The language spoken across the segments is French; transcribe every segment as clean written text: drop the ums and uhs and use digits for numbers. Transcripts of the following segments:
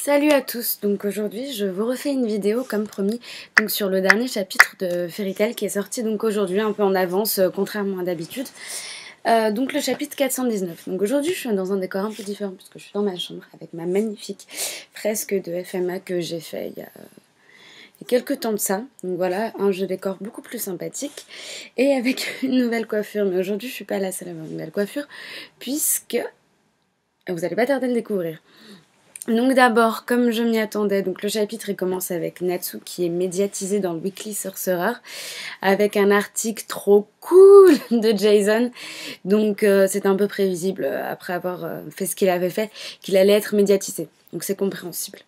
Salut à tous, donc aujourd'hui je vous refais une vidéo comme promis donc sur le dernier chapitre de Fairy Tail qui est sorti donc aujourd'hui un peu en avance contrairement à d'habitude. Donc le chapitre 419. Donc aujourd'hui je suis dans un décor un peu différent puisque je suis dans ma chambre avec ma magnifique fresque de FMA que j'ai fait il y a quelques temps de ça. Donc voilà, un jeu décor beaucoup plus sympathique et avec une nouvelle coiffure. Mais aujourd'hui je suis pas la seule à avoir une nouvelle coiffure puisque vous allez pas tarder à le découvrir. Donc d'abord, comme je m'y attendais, donc le chapitre il commence avec Natsu qui est médiatisé dans le Weekly Sorcerer avec un article trop cool de Jason. Donc c'est un peu prévisible après avoir fait ce qu'il avait fait qu'il allait être médiatisé. Donc c'est compréhensible.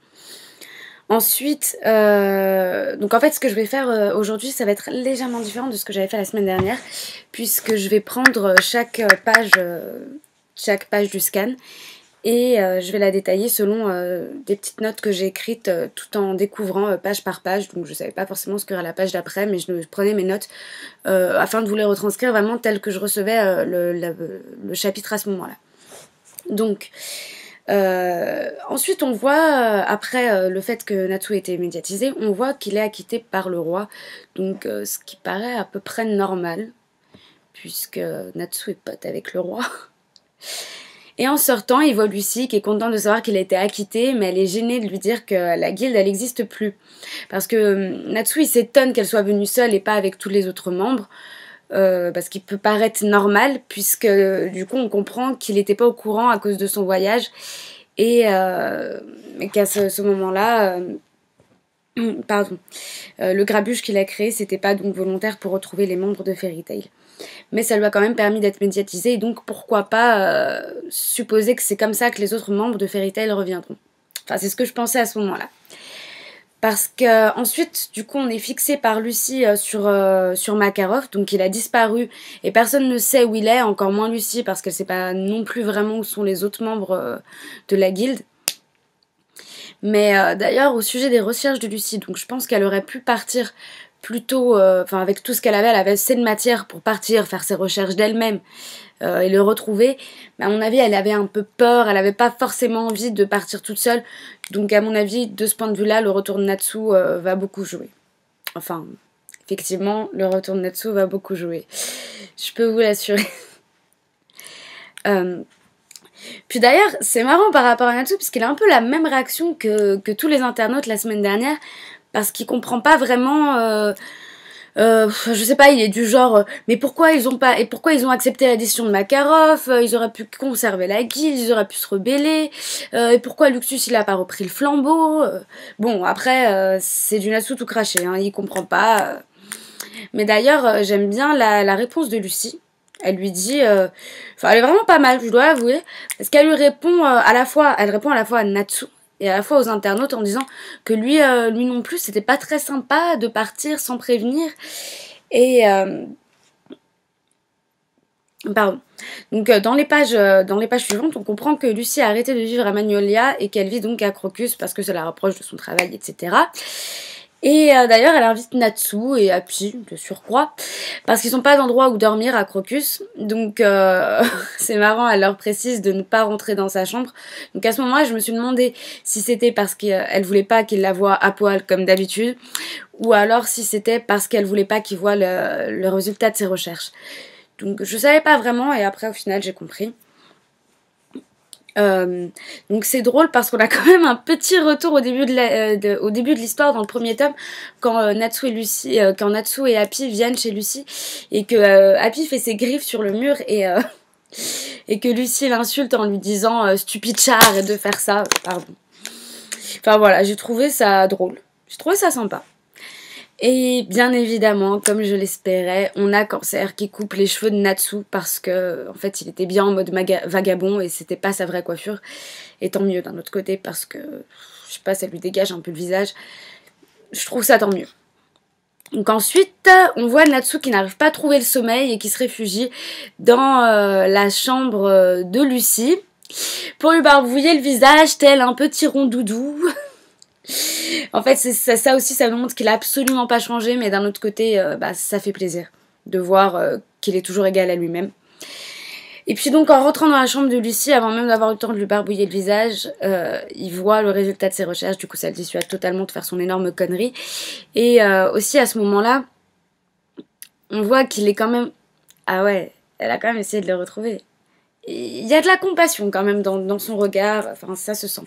Ensuite, donc en fait ce que je vais faire aujourd'hui ça va être légèrement différent de ce que j'avais fait la semaine dernière puisque je vais prendre chaque page du scan et je vais la détailler selon des petites notes que j'ai écrites tout en découvrant page par page. Donc je ne savais pas forcément ce qu'il y aurait la page d'après, mais je prenais mes notes afin de vous les retranscrire vraiment telles que je recevais le chapitre à ce moment-là. Donc ensuite on voit, après le fait que Natsu ait été médiatisé, on voit qu'il est acquitté par le roi. Donc ce qui paraît à peu près normal, puisque Natsu est pote avec le roi. Et en sortant, il voit Lucy qui est contente de savoir qu'il a été acquitté, mais elle est gênée de lui dire que la guilde, elle n'existe plus. Parce que Natsu, il s'étonne qu'elle soit venue seule et pas avec tous les autres membres, parce qu'il peut paraître normal, puisque du coup, on comprend qu'il n'était pas au courant à cause de son voyage, et qu'à ce moment-là... le grabuge qu'il a créé, c'était pas donc volontaire pour retrouver les membres de Fairy Tail. Mais ça lui a quand même permis d'être médiatisé, et donc pourquoi pas supposer que c'est comme ça que les autres membres de Fairy Tail reviendront. Enfin, c'est ce que je pensais à ce moment-là. Parce que ensuite, du coup, on est fixé par Lucy sur Makarov, donc il a disparu, et personne ne sait où il est, encore moins Lucy, parce qu'elle sait pas non plus vraiment où sont les autres membres de la guilde. Mais d'ailleurs, au sujet des recherches de Lucy, donc je pense qu'elle aurait pu partir plutôt, enfin avec tout ce qu'elle avait assez de matière pour partir, faire ses recherches d'elle-même et le retrouver. Mais à mon avis, elle avait un peu peur, elle n'avait pas forcément envie de partir toute seule. Donc à mon avis, de ce point de vue-là, le retour de Natsu va beaucoup jouer. Enfin, effectivement, le retour de Natsu va beaucoup jouer. Je peux vous l'assurer. Puis d'ailleurs, c'est marrant par rapport à Natsu, puisqu'il a un peu la même réaction que tous les internautes la semaine dernière, parce qu'il comprend pas vraiment... je sais pas, il est du genre mais pourquoi ils ont accepté la décision de Makarov, ils auraient pu conserver la guilde, ils auraient pu se rebeller, et pourquoi Luxus il a pas repris le flambeau. Bon après c'est du Natsu tout craché, hein, il comprend pas. Mais d'ailleurs j'aime bien la réponse de Lucy. Elle lui dit, enfin elle est vraiment pas mal, je dois l'avouer, parce qu'elle lui répond elle répond à la fois à Natsu et à la fois aux internautes en disant que lui non plus c'était pas très sympa de partir sans prévenir. Et pardon. Donc dans les pages suivantes, on comprend que Lucy a arrêté de vivre à Magnolia et qu'elle vit donc à Crocus parce que ça la rapproche de son travail, etc. Et d'ailleurs, elle invite Natsu et Happy, de surcroît, parce qu'ils n'ont pas d'endroit où dormir à Crocus. Donc, c'est marrant, elle leur précise de ne pas rentrer dans sa chambre. Donc, à ce moment-là, je me suis demandé si c'était parce qu'elle voulait pas qu'il la voie à poil comme d'habitude, ou alors si c'était parce qu'elle voulait pas qu'il voit le résultat de ses recherches. Donc, je savais pas vraiment, et après, au final, j'ai compris. Donc c'est drôle parce qu'on a quand même un petit retour au début de l'histoire dans le premier tome quand Natsu et Happy viennent chez Lucy et que Happy fait ses griffes sur le mur et que Lucy l'insulte en lui disant stupide char, arrête de faire ça, pardon. Enfin voilà, j'ai trouvé ça drôle, j'ai trouvé ça sympa. Et bien évidemment, comme je l'espérais, on a Cancer qui coupe les cheveux de Natsu parce que en fait il était bien en mode vagabond et c'était pas sa vraie coiffure. Et tant mieux d'un autre côté parce que, je sais pas, ça lui dégage un peu le visage. Je trouve ça tant mieux. Donc ensuite, on voit Natsu qui n'arrive pas à trouver le sommeil et qui se réfugie dans la chambre de Lucy pour lui barbouiller le visage tel un petit rondoudou. En fait, ça aussi, ça nous montre qu'il a absolument pas changé, mais d'un autre côté, ça fait plaisir de voir qu'il est toujours égal à lui-même. Et puis donc en rentrant dans la chambre de Lucy, avant même d'avoir eu le temps de lui barbouiller le visage, il voit le résultat de ses recherches, du coup ça le dissuade totalement de faire son énorme connerie. Et aussi à ce moment-là, on voit qu'il est quand même... Ah ouais, elle a quand même essayé de le retrouver. Il y a de la compassion quand même dans son regard, enfin ça se sent.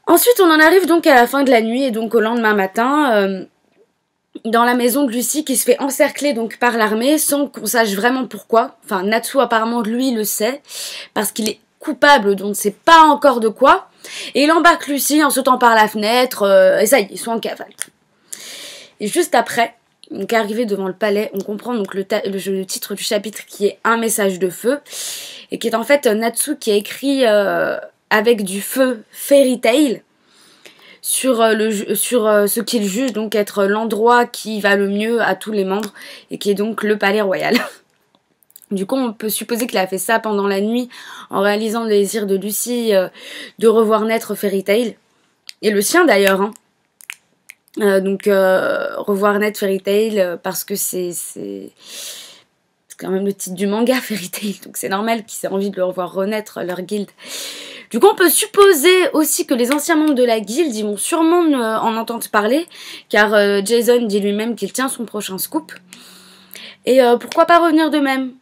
Ensuite on en arrive donc à la fin de la nuit et donc au lendemain matin... dans la maison de Lucy qui se fait encercler donc par l'armée sans qu'on sache vraiment pourquoi. Enfin, Natsu apparemment lui le sait parce qu'il est coupable dont on ne sait pas encore de quoi. Et il embarque Lucy en sautant par la fenêtre et ça y est, ils sont en cavale. Et juste après, donc arrivé devant le palais, on comprend donc le titre du chapitre qui est un message de feu et qui est en fait Natsu qui a écrit avec du feu Fairy Tail sur ce qu'il juge donc être l'endroit qui va le mieux à tous les membres et qui est donc le palais royal. Du coup, on peut supposer qu'il a fait ça pendant la nuit en réalisant le désir de Lucy de revoir naître Fairy Tail et le sien d'ailleurs. Hein. Revoir naître Fairy Tail parce que c'est quand même le titre du manga Fairy Tail, donc c'est normal qu'ils aient envie de le revoir renaître leur guilde. Du coup, on peut supposer aussi que les anciens membres de la guilde, ils vont sûrement en entendre parler, car Jason dit lui-même qu'il tient son prochain scoop. Et pourquoi pas revenir d'eux-mêmes?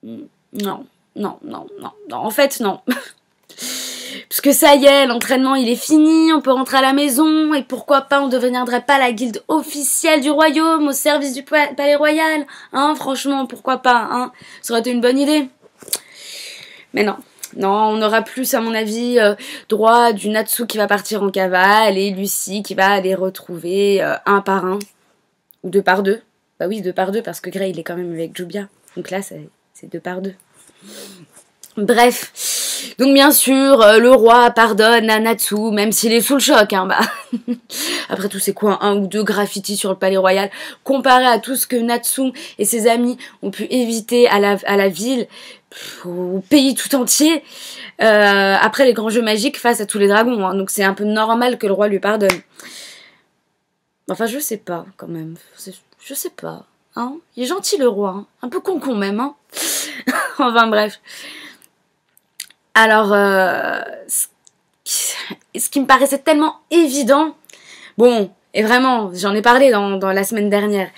Non, en fait, non. Parce que ça y est, l'entraînement il est fini, on peut rentrer à la maison, et pourquoi pas on ne deviendrait pas la guilde officielle du royaume, au service du palais royal, hein, franchement, pourquoi pas, hein, ça aurait été une bonne idée. Mais non. Non, on aura plus, à mon avis, droit du Natsu qui va partir en cavale et Lucy qui va les retrouver un par un. Ou deux par deux. Bah oui, deux par deux, parce que Grey, il est quand même avec Jubia. Donc là, c'est deux par deux. Bref. Donc bien sûr, le roi pardonne à Natsu, même s'il est sous le choc. Hein, bah. Après tout, c'est quoi un ou deux graffitis sur le palais royal comparé à tout ce que Natsu et ses amis ont pu éviter à la ville, au pays tout entier, après les grands jeux magiques face à tous les dragons. Hein, donc c'est un peu normal que le roi lui pardonne. Enfin, je sais pas, quand même. Je sais pas. Hein, il est gentil, le roi. Hein, un peu con même. Hein. Enfin, bref. Alors, ce qui me paraissait tellement évident, bon, et vraiment, j'en ai parlé dans la semaine dernière,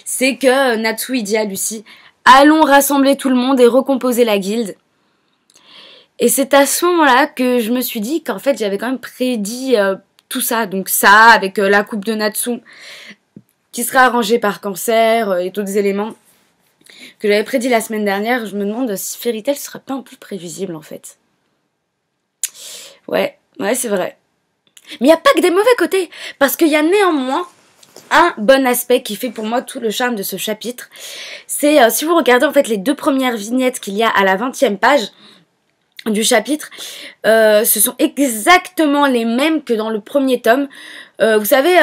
c'est que Natsu, il dit à Lucy, allons rassembler tout le monde et recomposer la guilde. Et c'est à ce moment-là que je me suis dit qu'en fait, j'avais quand même prédit tout ça. Donc ça, avec la coupe de Natsu, qui sera arrangée par Cancer et d'autres éléments que j'avais prédit la semaine dernière. Je me demande si Fairy Tail serait pas un peu prévisible, en fait. Ouais, c'est vrai. Mais il n'y a pas que des mauvais côtés, parce qu'il y a néanmoins un bon aspect qui fait pour moi tout le charme de ce chapitre. C'est, si vous regardez en fait les deux premières vignettes qu'il y a à la 20e page du chapitre, ce sont exactement les mêmes que dans le premier tome. Vous savez...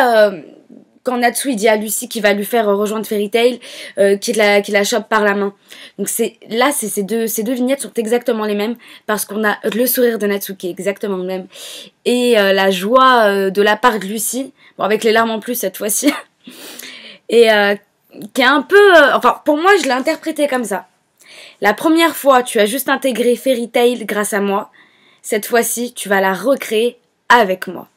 quand Natsu il dit à Lucy qu'il va lui faire rejoindre Fairy Tail, qu'il la chope par la main. Donc ces deux vignettes sont exactement les mêmes parce qu'on a le sourire de Natsu qui est exactement le même et la joie de la part de Lucy, bon avec les larmes en plus cette fois-ci, et qui est un peu, enfin pour moi je l'ai interprété comme ça. La première fois tu as juste intégré Fairy Tail grâce à moi, cette fois-ci tu vas la recréer avec moi.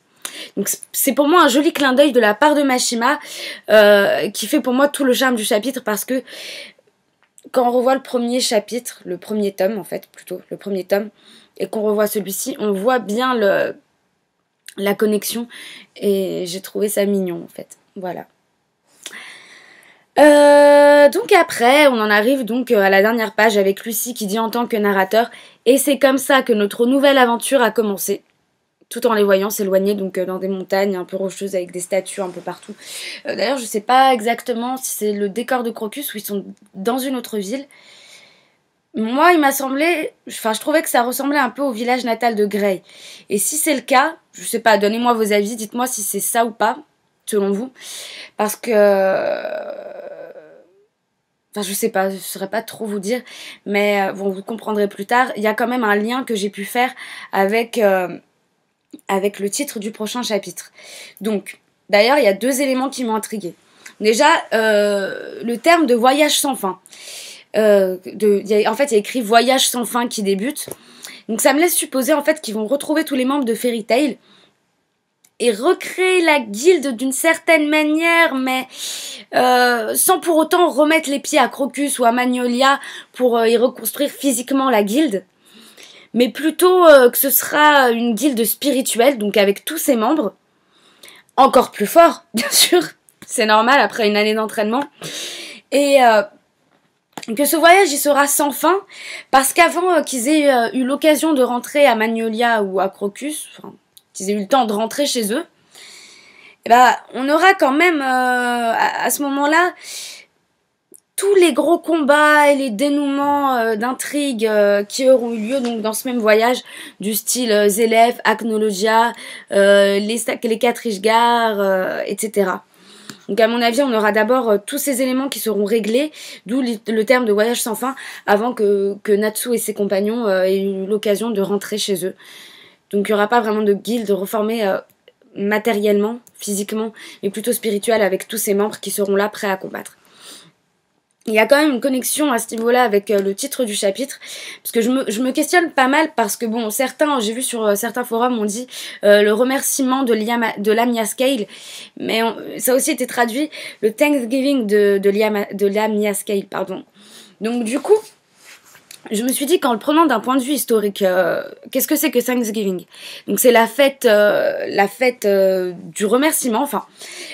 Donc c'est pour moi un joli clin d'œil de la part de Mashima qui fait pour moi tout le charme du chapitre parce que quand on revoit le premier chapitre, le premier tome en fait plutôt, le premier tome, et qu'on revoit celui-ci, on voit bien la connexion et j'ai trouvé ça mignon en fait, voilà. Donc après, on en arrive donc à la dernière page avec Lucy qui dit en tant que narrateur « Et c'est comme ça que notre nouvelle aventure a commencé ». Tout en les voyant s'éloigner donc dans des montagnes un peu rocheuses avec des statues un peu partout. D'ailleurs, je sais pas exactement si c'est le décor de Crocus ou ils sont dans une autre ville. Moi, il m'a semblé... Enfin, je trouvais que ça ressemblait un peu au village natal de Grey. Et si c'est le cas, je sais pas, donnez-moi vos avis, dites-moi si c'est ça ou pas, selon vous. Parce que... Enfin, je sais pas, je saurais pas trop vous dire. Mais bon, vous comprendrez plus tard. Il y a quand même un lien que j'ai pu faire avec le titre du prochain chapitre. Donc, d'ailleurs, il y a deux éléments qui m'ont intriguée. Déjà, le terme de voyage sans fin. En fait, il y a écrit Voyage sans fin qui débute. Donc ça me laisse supposer en fait qu'ils vont retrouver tous les membres de Fairy Tail et recréer la guilde d'une certaine manière, mais sans pour autant remettre les pieds à Crocus ou à Magnolia pour y reconstruire physiquement la guilde. Mais plutôt que ce sera une guilde spirituelle, donc avec tous ses membres, encore plus forts, bien sûr, c'est normal après une année d'entraînement, et que ce voyage il sera sans fin, parce qu'avant qu'ils aient eu l'occasion de rentrer à Magnolia ou à Crocus, enfin, qu'ils aient eu le temps de rentrer chez eux, et ben, on aura quand même à ce moment-là tous les gros combats et les dénouements d'intrigues qui auront eu lieu donc dans ce même voyage, du style Zélef, Acnologia, les 4 Ishgard, etc. Donc à mon avis, on aura d'abord tous ces éléments qui seront réglés, d'où le terme de voyage sans fin, avant que Natsu et ses compagnons aient eu l'occasion de rentrer chez eux. Donc il n'y aura pas vraiment de guilde reformée matériellement, physiquement, mais plutôt spirituelle avec tous ses membres qui seront là prêts à combattre. Il y a quand même une connexion à ce niveau-là avec le titre du chapitre, parce que je me questionne pas mal, parce que bon, j'ai vu sur certains forums, on dit le remerciement de Lamia Scale, mais ça a aussi été traduit le Thanksgiving de Lamia Scale, pardon. Donc du coup, je me suis dit qu'en le prenant d'un point de vue historique, qu'est-ce que c'est que Thanksgiving? Donc c'est la fête du remerciement, enfin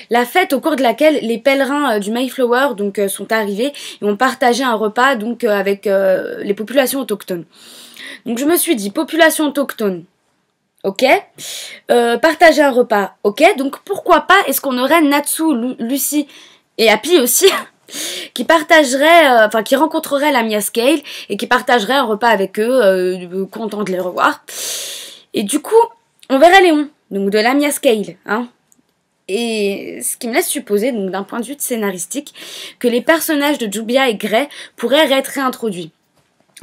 la fête au cours de laquelle les pèlerins du Mayflower donc sont arrivés et ont partagé un repas donc avec les populations autochtones. Donc je me suis dit population autochtone, ok, partager un repas, ok, donc pourquoi pas est-ce qu'on aurait Natsu, Lucy et Happy aussi qui partageraient, qui rencontreraient la Mia Scale et qui partageraient un repas avec eux, content de les revoir. Et du coup, on verrait Léon, donc de la Mia Scale, hein. Et ce qui me laisse supposer, donc d'un point de vue scénaristique, que les personnages de Jubia et Gray pourraient être réintroduits.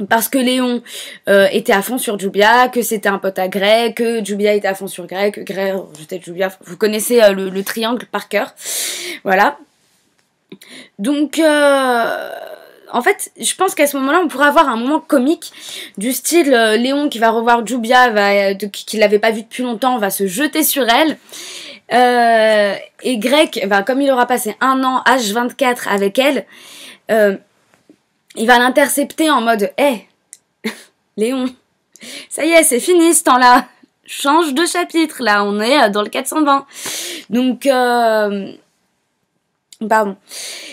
Parce que Léon était à fond sur Jubia, que c'était un pote à Gray, que Jubia était à fond sur Gray, que Gray rejetait Jubia. Vous connaissez le triangle par cœur. Voilà. Donc, en fait, je pense qu'à ce moment-là, on pourrait avoir un moment comique du style Léon qui va revoir Jubia, qu'il n'avait pas vu depuis longtemps, va se jeter sur elle. Et Greg, comme il aura passé un an H24 avec elle, il va l'intercepter en mode « Hé, Léon, ça y est, c'est fini ce temps-là. Change de chapitre, là, on est dans le 420. » Donc... pardon.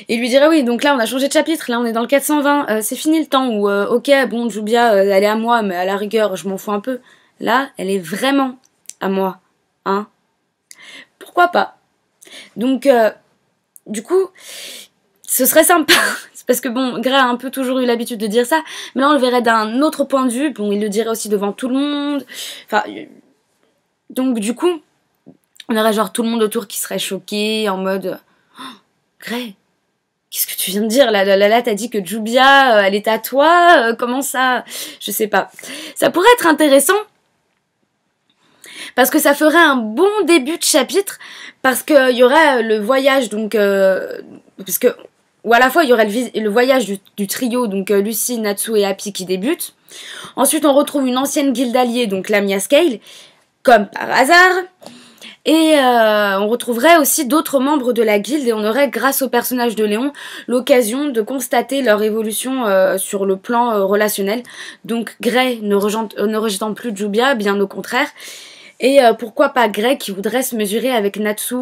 Et lui dirait oui, donc là on a changé de chapitre, là on est dans le 420, c'est fini le temps où ok bon Jubia elle est à moi mais à la rigueur je m'en fous un peu. Là elle est vraiment à moi, hein. Pourquoi pas? Donc du coup ce serait sympa. C'est parce que bon Gray a un peu toujours eu l'habitude de dire ça, mais là on le verrait d'un autre point de vue, bon il le dirait aussi devant tout le monde. Enfin donc du coup on aurait genre tout le monde autour qui serait choqué en mode Gray, qu'est-ce que tu viens de dire là, t'as dit que Jubia, elle est à toi, comment ça? Je sais pas. Ça pourrait être intéressant, parce que ça ferait un bon début de chapitre, parce qu'il y aurait le voyage, donc, parce que, ou à la fois il y aurait le voyage du trio, donc Lucy, Natsu et Happy qui débute. Ensuite on retrouve une ancienne guilde alliée, donc la Mia Scale, comme par hasard. Et on retrouverait aussi d'autres membres de la guilde et on aurait, grâce au personnage de Léon, l'occasion de constater leur évolution sur le plan relationnel. Donc Gray ne rejetant plus Jubia, bien au contraire. Et pourquoi pas Gray qui voudrait se mesurer avec Natsu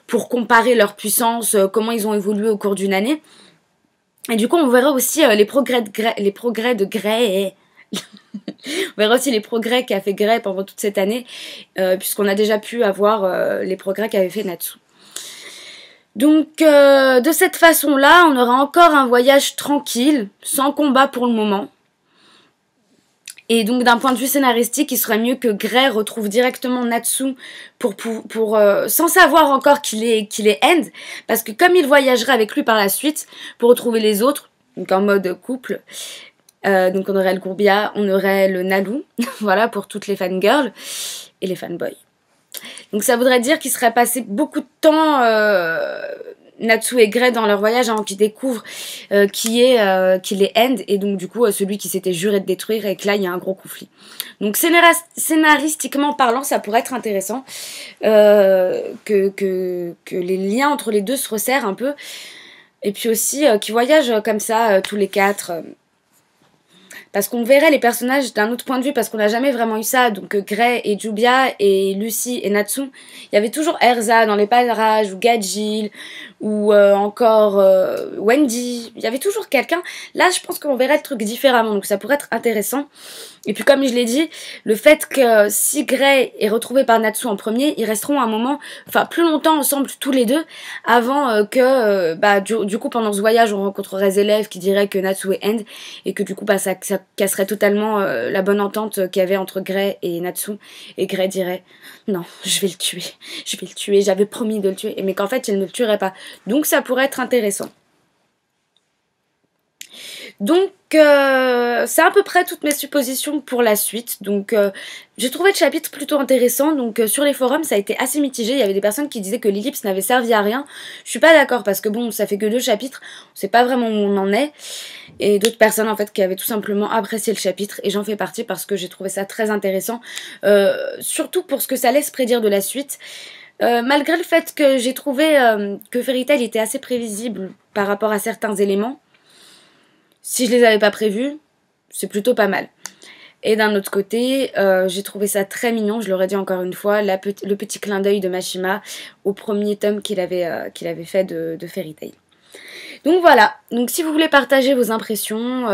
pour comparer leur puissance, comment ils ont évolué au cours d'une année. Et du coup on verra aussi les progrès de Gray on verra aussi les progrès qu'a fait Gray pendant toute cette année, puisqu'on a déjà pu avoir les progrès qu'avait fait Natsu. Donc, de cette façon-là, on aura encore un voyage tranquille, sans combat pour le moment. Et donc, d'un point de vue scénaristique, il serait mieux que Gray retrouve directement Natsu sans savoir encore qu'il est End, parce que comme il voyagerait avec lui par la suite, pour retrouver les autres, donc en mode couple... donc on aurait le Gourbia, on aurait le Nalou, voilà, pour toutes les fangirls et les fanboys. Donc ça voudrait dire qu'il serait passé beaucoup de temps Natsu et Grey dans leur voyage avant qu'ils découvrent qu'il est End, et donc du coup celui qui s'était juré de détruire, et que là il y a un gros conflit. Donc scénaristiquement parlant, ça pourrait être intéressant que les liens entre les deux se resserrent un peu, et puis aussi qu'ils voyagent comme ça tous les quatre. Parce qu'on verrait les personnages d'un autre point de vue, parce qu'on n'a jamais vraiment eu ça. Donc Grey et Jubia et Lucy et Natsu. Il y avait toujours Erza dans les parages, ou Gajil, ou encore Wendy. Il y avait toujours quelqu'un. Là, je pense qu'on verrait le truc différemment, donc ça pourrait être intéressant. Et puis comme je l'ai dit, le fait que si Grey est retrouvé par Natsu en premier, ils resteront un moment, enfin plus longtemps ensemble tous les deux, avant du coup pendant ce voyage on rencontrerait des élèves qui diraient que Natsu est End, et que du coup ça casserait totalement la bonne entente qu'il y avait entre Grey et Natsu, et Grey dirait non, je vais le tuer, j'avais promis de le tuer, mais qu'en fait il ne le tuerait pas. Donc ça pourrait être intéressant. Donc c'est à peu près toutes mes suppositions pour la suite. Donc j'ai trouvé le chapitre plutôt intéressant. Donc sur les forums ça a été assez mitigé. Il y avait des personnes qui disaient que l'ellipse n'avait servi à rien. Je suis pas d'accord, parce que bon, ça fait que 2 chapitres, on sait pas vraiment où on en est. Et d'autres personnes en fait qui avaient tout simplement apprécié le chapitre, et j'en fais partie parce que j'ai trouvé ça très intéressant, surtout pour ce que ça laisse prédire de la suite. Malgré le fait que j'ai trouvé que Fairy Tail était assez prévisible par rapport à certains éléments, si je les avais pas prévus, c'est plutôt pas mal. Et d'un autre côté, j'ai trouvé ça très mignon, je l'aurais dit encore une fois, le petit clin d'œil de Mashima au premier tome qu'il avait fait de Fairy Tail. Donc voilà, donc si vous voulez partager vos impressions,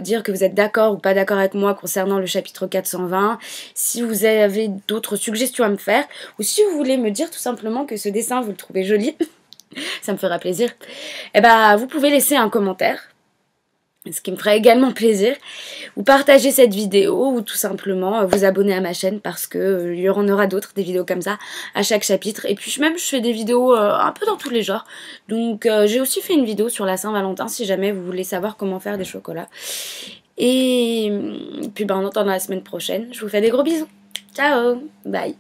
dire que vous êtes d'accord ou pas d'accord avec moi concernant le chapitre 420, si vous avez d'autres suggestions à me faire, ou si vous voulez me dire tout simplement que ce dessin vous le trouvez joli, ça me fera plaisir, et vous pouvez laisser un commentaire, ce qui me ferait également plaisir, ou partager cette vidéo, ou tout simplement vous abonner à ma chaîne, parce que il y en aura d'autres, des vidéos comme ça, à chaque chapitre. Et puis même je fais des vidéos un peu dans tous les genres, donc j'ai aussi fait une vidéo sur la Saint-Valentin, si jamais vous voulez savoir comment faire des chocolats. Et puis on entend dans la semaine prochaine, je vous fais des gros bisous, ciao, bye.